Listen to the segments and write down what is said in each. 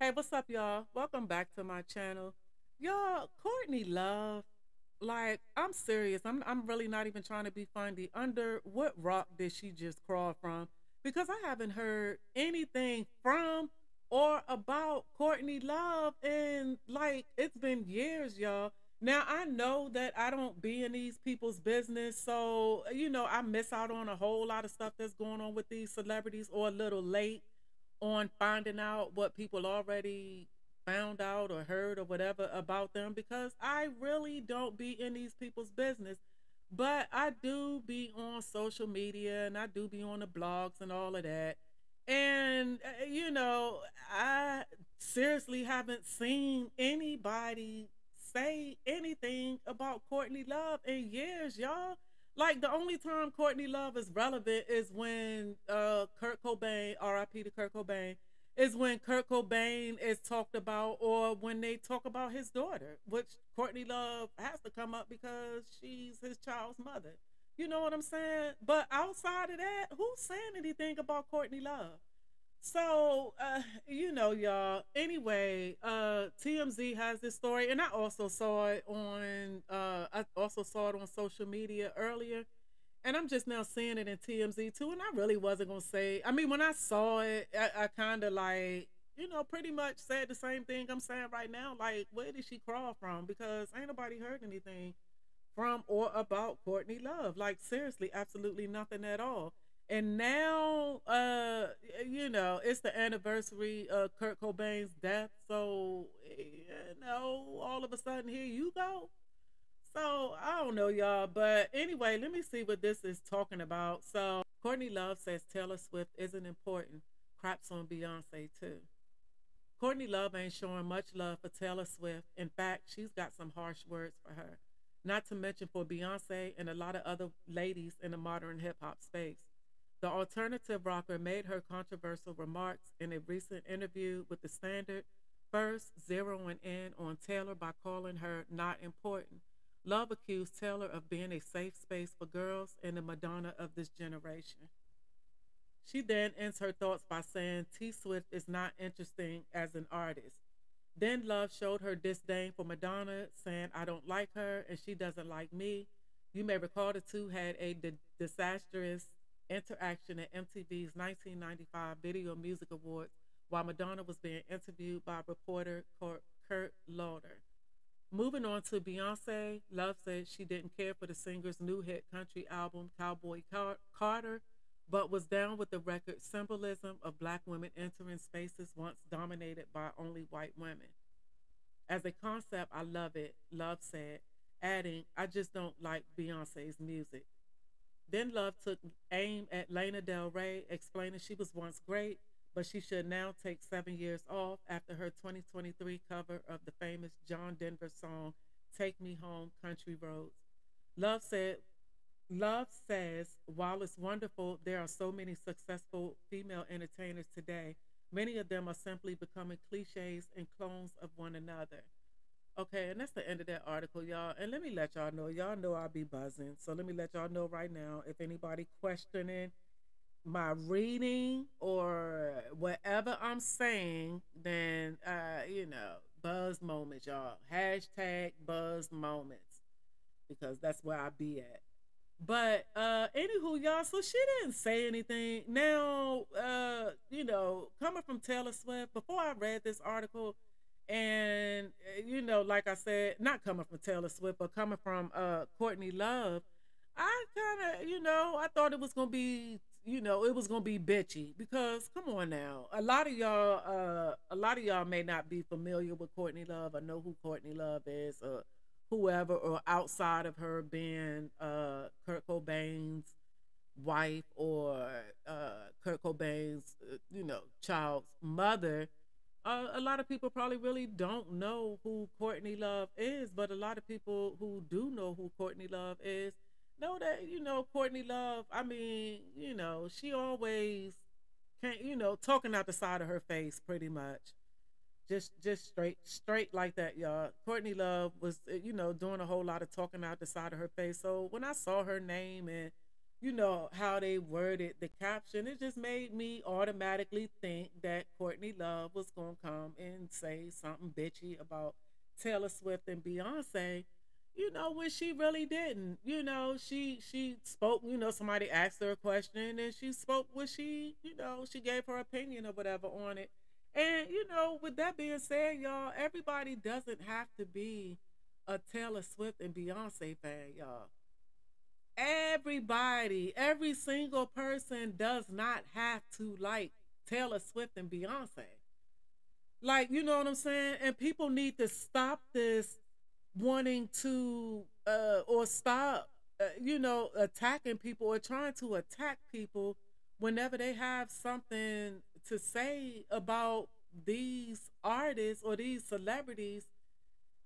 Hey, what's up, y'all? Welcome back to my channel. Y'all, Courtney Love, like, I'm serious. I'm really not even trying to be funny. Under what rock did she just crawl from? Because I haven't heard anything from or about Courtney Love in like it's been years, y'all. Now I know that I don't be in these people's business, so I miss out on a whole lot of stuff that's going on with these celebrities or a little late on finding out what people already found out or heard or whatever about them because I really don't be in these people's business. But I do be on social media and I do be on the blogs and all of that. And, I seriously haven't seen anybody say anything about Courtney Love in years, y'all. Like the only time Courtney Love is relevant is when Kurt Cobain, R.I.P. to Kurt Cobain, is when Kurt Cobain is talked about or when they talk about his daughter, which Courtney Love has to come up because she's his child's mother. You know what I'm saying? But outside of that, who's saying anything about Courtney Love? So, y'all. Anyway, TMZ has this story, and I also saw it on social media earlier, and I'm just now seeing it in TMZ too. And I really wasn't gonna say. I mean, when I saw it, I kind of like, pretty much said the same thing I'm saying right now. Like, where did she crawl from? Because ain't nobody heard anything from or about Courtney Love. Like seriously, absolutely nothing at all. And now, it's the anniversary of Kurt Cobain's death. So, all of a sudden here you go. So I don't know, y'all. But anyway, let me see what this is talking about. So Courtney Love says Taylor Swift isn't important. Craps on Beyonce too. Courtney Love ain't showing much love for Taylor Swift. In fact, she's got some harsh words for her. Not to mention for Beyonce and a lot of other ladies in the modern hip hop space. The alternative rocker made her controversial remarks in a recent interview with The Standard, first zeroing in on Taylor by calling her not important. Love accused Taylor of being a safe space for girls and the Madonna of this generation. She then ends her thoughts by saying T Swift is not interesting as an artist. Then Love showed her disdain for Madonna, saying, I don't like her and she doesn't like me. You may recall the two had a disastrous interaction at MTV's 1995 Video Music Awards while Madonna was being interviewed by reporter Kurt Lauder. Moving on to Beyonce, Love said she didn't care for the singer's new hit country album, Cowboy Carter, but was down with the record's symbolism of black women entering spaces once dominated by only white women. As a concept, I love it, Love said, adding, I just don't like Beyonce's music. Then Love took aim at Lana Del Rey, explaining she was once great, but she should now take 7 years off after her 2023 cover of the famous John Denver song, Take Me Home, Country Roads. Love said, Love says, while it's wonderful there are so many successful female entertainers today, many of them are simply becoming cliches and clones of one another. Okay, and that's the end of that article, y'all. And let me let y'all know I'll be buzzing. So let me let y'all know right now if anybody questioning my reading or whatever I'm saying, then buzz moments, y'all. Hashtag buzz moments. Because that's where I be at. But anywho, y'all, so she didn't say anything. Now, coming from Taylor Swift, before I read this article, and like I said, not coming from Taylor Swift, but coming from Courtney Love, I kind of, I thought it was gonna be, it was gonna be bitchy because come on now, a lot of y'all may not be familiar with Courtney Love or know who Courtney Love is, or whoever, or outside of her being Kurt Cobain's wife or Kurt Cobain's, child's mother. A lot of people probably really don't know who Courtney Love is, but a lot of people who do know who Courtney Love is know that, Courtney Love, I mean, she always can't, talking out the side of her face pretty much. Just straight like that, y'all. Courtney Love was, doing a whole lot of talking out the side of her face. So when I saw her name and, how they worded the caption. It just made me automatically think that Courtney Love was going to come and say something bitchy about Taylor Swift and Beyonce, when she really didn't. She spoke, somebody asked her a question and she spoke what she gave her opinion or whatever on it. And, with that being said, y'all, everybody doesn't have to be a Taylor Swift and Beyonce fan, y'all. Everybody, every single person does not have to like Taylor Swift and Beyonce. Like, you know what I'm saying? And people need to stop this wanting to or stop attacking people or trying to attack people whenever they have something to say about these artists or these celebrities.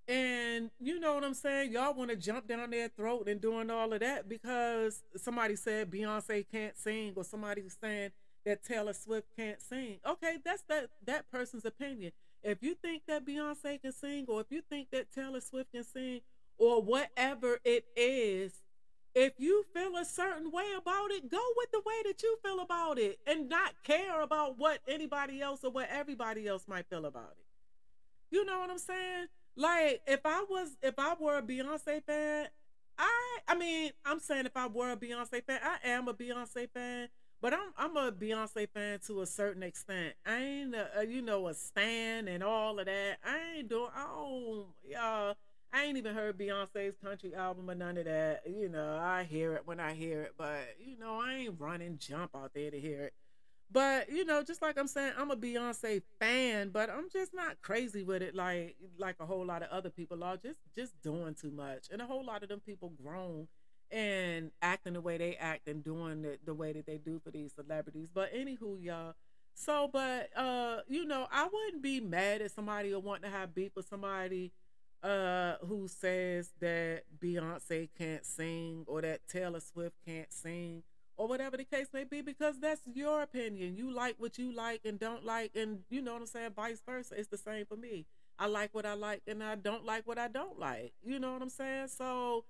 And you know what I'm saying? Y'all want to jump down their throat and doing all of that because somebody said Beyonce can't sing, or somebody's saying that Taylor Swift can't sing. Okay, that's that person's opinion. If you think that Beyonce can sing, or if you think that Taylor Swift can sing, or whatever it is, if you feel a certain way about it, go with the way that you feel about it and not care about what anybody else or what everybody else might feel about it. You know what I'm saying? Like if I were a Beyonce fan, I'm saying if I were a Beyonce fan, I am a Beyonce fan, but I'm a Beyonce fan to a certain extent. I ain't a stan and all of that. I ain't even heard Beyonce's country album or none of that. I hear it when I hear it, but I ain't running jump out there to hear it. But just like I'm saying, I'm a Beyonce fan, but I'm just not crazy with it like a whole lot of other people are. Just doing too much, and a whole lot of them people grown and acting the way they act and doing the way that they do for these celebrities. But anywho, y'all. So, but I wouldn't be mad at somebody or want to have beef with somebody who says that Beyonce can't sing or that Taylor Swift can't sing or whatever the case may be, because that's your opinion. You like what you like and don't like, and you know what I'm saying, vice versa. It's the same for me. I like what I like and I don't like what I don't like. You know what I'm saying? So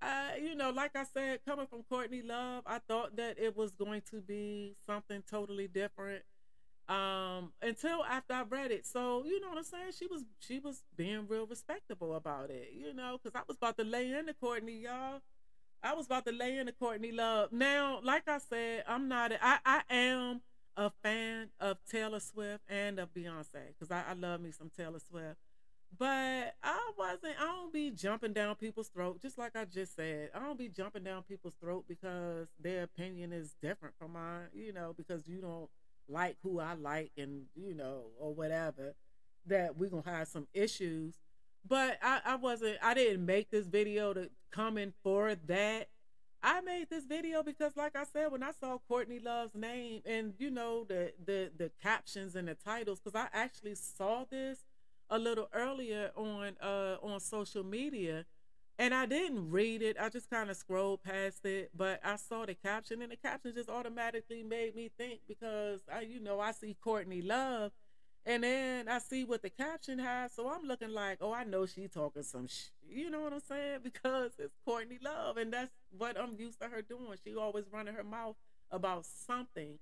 like I said, coming from Courtney Love, I thought that it was going to be something totally different until after I read it. So you know what I'm saying, she was being real respectable about it, because I was about to lay into Courtney, y'all. I was about to lay into Courtney Love. Now, like I said, I am a fan of Taylor Swift and of Beyonce, because I love me some Taylor Swift. But I don't be jumping down people's throat, just like I just said. I don't be jumping down people's throat because their opinion is different from mine, because you don't like who I like, and, or whatever, that we're going to have some issues. But I didn't make this video to come in for that. I made this video because, like I said, when I saw Courtney Love's name and, the captions and the titles, because I actually saw this a little earlier on social media, and I didn't read it. I just kind of scrolled past it, but I saw the caption, and the caption just automatically made me think, because I see Courtney Love, and then I see what the caption has, so I'm looking like, oh, I know she talking some you know what I'm saying? Because it's Courtney Love, and that's what I'm used to her doing. She always running her mouth about something.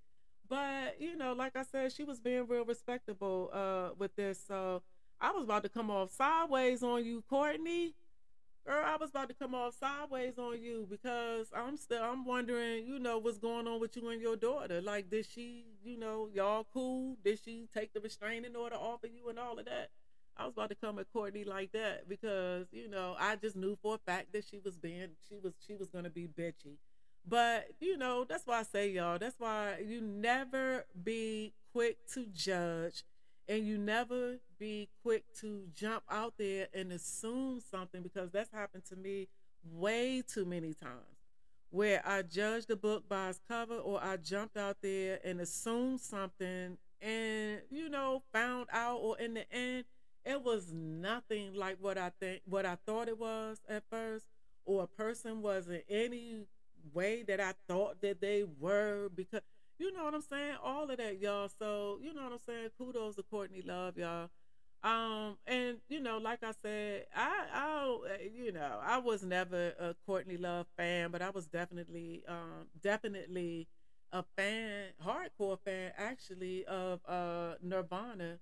But, like I said, she was being real respectable with this. So I was about to come off sideways on you, Courtney. Girl, I was about to come off sideways on you, because I'm wondering, what's going on with you and your daughter. Like, did she, y'all cool? Did she take the restraining order off of you and all of that? I was about to come at Courtney like that because, I just knew for a fact that she was gonna be bitchy. But, that's why I say, y'all, that's why you never be quick to judge, and you never be quick to jump out there and assume something, because that's happened to me way too many times, where I judged the book by its cover, or I jumped out there and assumed something and, found out, or in the end, it was nothing like what I thought it was at first, or a person wasn't any way that I thought that they were, because you know what I'm saying? All of that, y'all. So, you know what I'm saying? Kudos to Courtney Love, y'all. And like I said, I was never a Courtney Love fan, but I was definitely a fan, hardcore fan actually of Nirvana.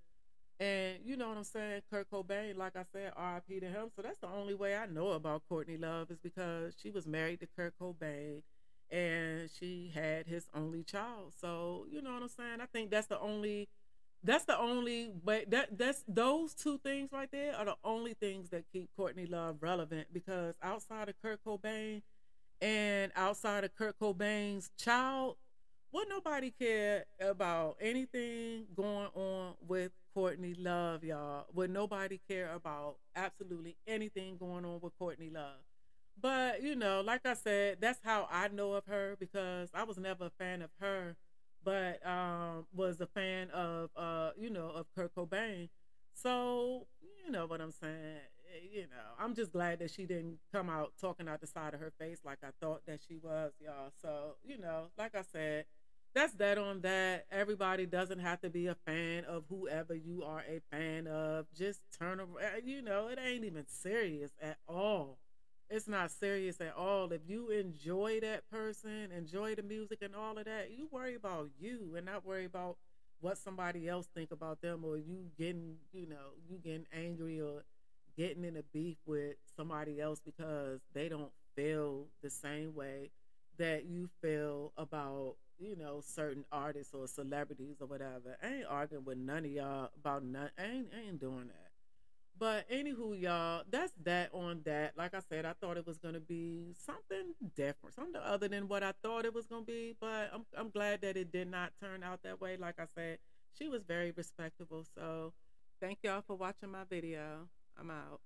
And you know what I'm saying? Kurt Cobain, like I said, RIP to him. So that's the only way I know about Courtney Love is because she was married to Kurt Cobain and she had his only child. So, you know what I'm saying? I think that's the only way that's those two things right there are the only things that keep Courtney Love relevant because outside of Kurt Cobain and outside of Kurt Cobain's child, would nobody care about anything going on with Courtney Love, y'all? Would nobody care about absolutely anything going on with Courtney Love? But, like I said, that's how I know of her because I was never a fan of her, but was a fan of of Kurt Cobain. So, you know what I'm saying? I'm just glad that she didn't come out talking out the side of her face like I thought that she was, y'all. So, like I said, that's that on that. Everybody doesn't have to be a fan of whoever you are a fan of. Just turn around. It ain't even serious at all. It's not serious at all. If you enjoy that person, enjoy the music and all of that, you worry about you and not worry about what somebody else think about them or you getting angry or getting in a beef with somebody else because they don't feel the same way that you feel about certain artists or celebrities or whatever. I ain't arguing with none of y'all about none. I ain't doing that. But anywho, y'all, that's that on that. Like I said, I thought it was gonna be something different, something other than what I thought it was gonna be. But I'm glad that it did not turn out that way. Like I said, she was very respectable. So thank y'all for watching my video. I'm out.